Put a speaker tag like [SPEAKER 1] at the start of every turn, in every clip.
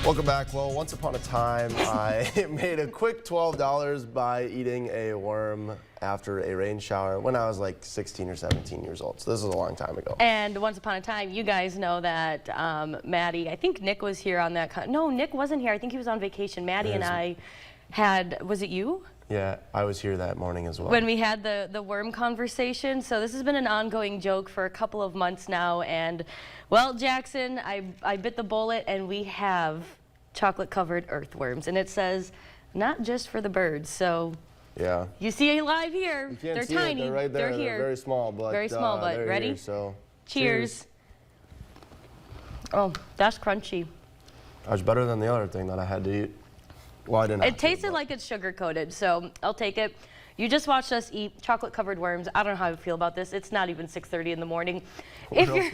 [SPEAKER 1] Welcome back. Well, once upon a time, I made a quick $12 by eating a worm after a rain shower when I was like 16 or 17 years old. So this was a long time ago.
[SPEAKER 2] And once upon a time, you guys know that Maddie, I think Nick was here on that. No, Nick wasn't here. I think he was on vacation. Maddie and I had, was it you?
[SPEAKER 1] Yeah, I was here that morning as well.
[SPEAKER 2] When we had the worm conversation. So this has been an ongoing joke for a couple of months now. And, well, Jackson, I bit the bullet, and we have chocolate-covered earthworms. And it says, not just for the birds. So
[SPEAKER 1] yeah,
[SPEAKER 2] you see it live here.
[SPEAKER 1] You can't
[SPEAKER 2] They're
[SPEAKER 1] see
[SPEAKER 2] tiny.
[SPEAKER 1] It. They're right there.
[SPEAKER 2] They're here.
[SPEAKER 1] They're very small, but
[SPEAKER 2] ready?
[SPEAKER 1] Here, so
[SPEAKER 2] cheers. Oh, that's crunchy.
[SPEAKER 1] That's better than the other thing that I had to eat. Well, I didn't.
[SPEAKER 2] It tasted like it's sugar-coated, so I'll take it. You just watched us eat chocolate-covered worms. I don't know how I feel about this. It's not even 6:30 in the morning. If you're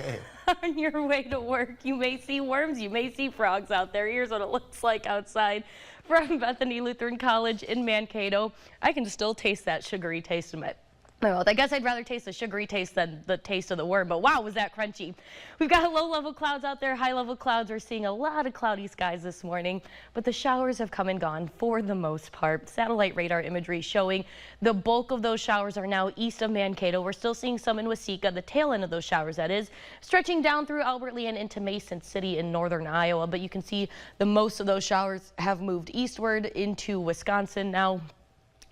[SPEAKER 2] on your way to work, you may see worms, you may see frogs out there. Here's what it looks like outside from Bethany Lutheran College in Mankato. I can still taste that sugary taste in my mouth. I guess I'd rather taste the sugary taste than the taste of the worm, but wow, was that crunchy. We've got low-level clouds out there, high-level clouds. We're seeing a lot of cloudy skies this morning, but the showers have come and gone for the most part. Satellite radar imagery showing the bulk of those showers are now east of Mankato. We're still seeing some in Waseca, the tail end of those showers, that is, stretching down through Albert Lea and into Mason City in northern Iowa, but you can see the most of those showers have moved eastward into Wisconsin now.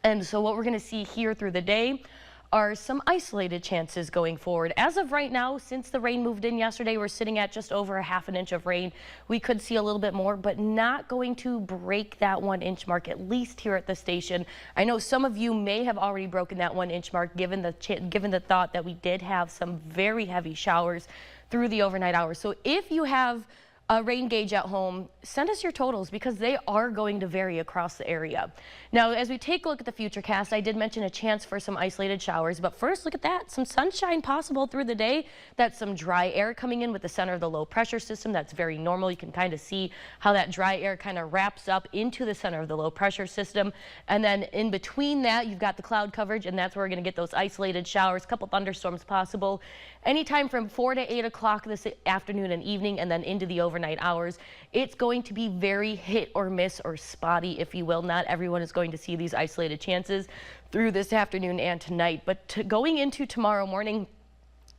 [SPEAKER 2] And so what we're going to see here through the day are some isolated chances going forward. As of right now, since the rain moved in yesterday, we're sitting at just over a ½ inch of rain. We could see a little bit more, but not going to break that 1 inch mark, at least here at the station. I know some of you may have already broken that 1 inch mark, given the thought that we did have some very heavy showers through the overnight hours. So if you have a rain gauge at home, send us your totals because they are going to vary across the area. Now, as we take a look at the futurecast, I did mention a chance for some isolated showers, but first look at that. Some sunshine possible through the day. That's some dry air coming in with the center of the low pressure system. That's very normal. You can kind of see how that dry air kind of wraps up into the center of the low pressure system. And then in between that, you've got the cloud coverage, and that's where we're going to get those isolated showers, a couple thunderstorms possible anytime from 4 to 8 o'clock this afternoon and evening, and then into the overnight hours. It's going to be very hit or miss or spotty, if you will. Not everyone is going to see these isolated chances through this afternoon and tonight, but going into tomorrow morning,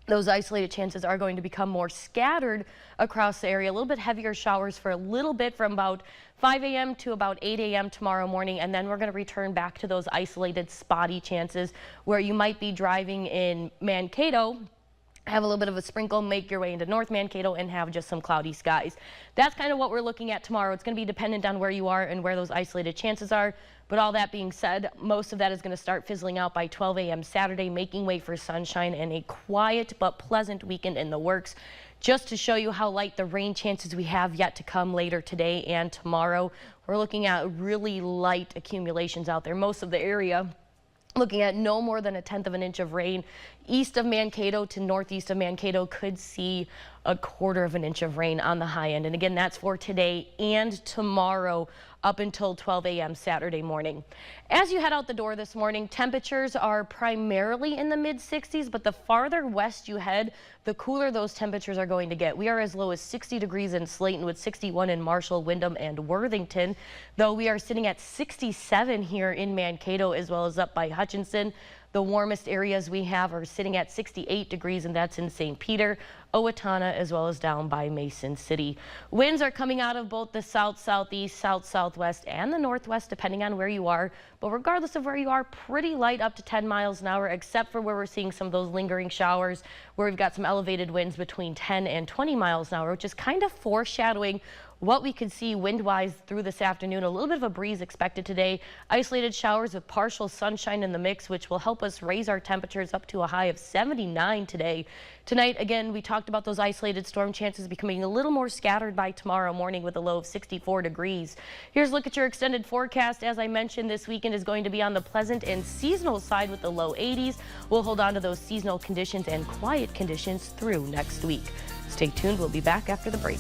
[SPEAKER 2] those isolated chances are going to become more scattered across the area. A little bit heavier showers for a little bit from about 5 a.m. to about 8 a.m. tomorrow morning, and then we're going to return back to those isolated spotty chances where you might be driving in Mankato, have a little bit of a sprinkle, make your way into North Mankato, and have just some cloudy skies. That's kind of what we're looking at tomorrow. It's going to be dependent on where you are and where those isolated chances are. But all that being said, most of that is going to start fizzling out by 12 a.m. Saturday, making way for sunshine and a quiet but pleasant weekend in the works. Just to show you how light the rain chances we have yet to come later today and tomorrow, we're looking at really light accumulations out there. Most of the area looking at no more than a 1/10 of an inch of rain. East of Mankato to northeast of Mankato could see a 1/4 of an inch of rain on the high end. And again, that's for today and tomorrow up until 12 a.m. Saturday morning. As you head out the door this morning, temperatures are primarily in the mid-60s, but the farther west you head, the cooler those temperatures are going to get. We are as low as 60 degrees in Slayton with 61 in Marshall, Windham, and Worthington, though we are sitting at 67 here in Mankato as well as up by Hutchinson. The warmest areas we have are sitting at 68 degrees, and that's in St. Peter, Owatonna, as well as down by Mason City. Winds are coming out of both the south-southeast, south-southwest, and the northwest, depending on where you are. But regardless of where you are, pretty light up to 10 miles an hour, except for where we're seeing some of those lingering showers, where we've got some elevated winds between 10 and 20 miles an hour, which is kind of foreshadowing what we could see wind-wise through this afternoon. A little bit of a breeze expected today. Isolated showers with partial sunshine in the mix, which will help us raise our temperatures up to a high of 79 today. Tonight, again, we talked about those isolated storm chances becoming a little more scattered by tomorrow morning with a low of 64 degrees. Here's a look at your extended forecast. As I mentioned, this weekend is going to be on the pleasant and seasonal side with the low 80s. We'll hold on to those seasonal conditions and quiet conditions through next week. Stay tuned. We'll be back after the break.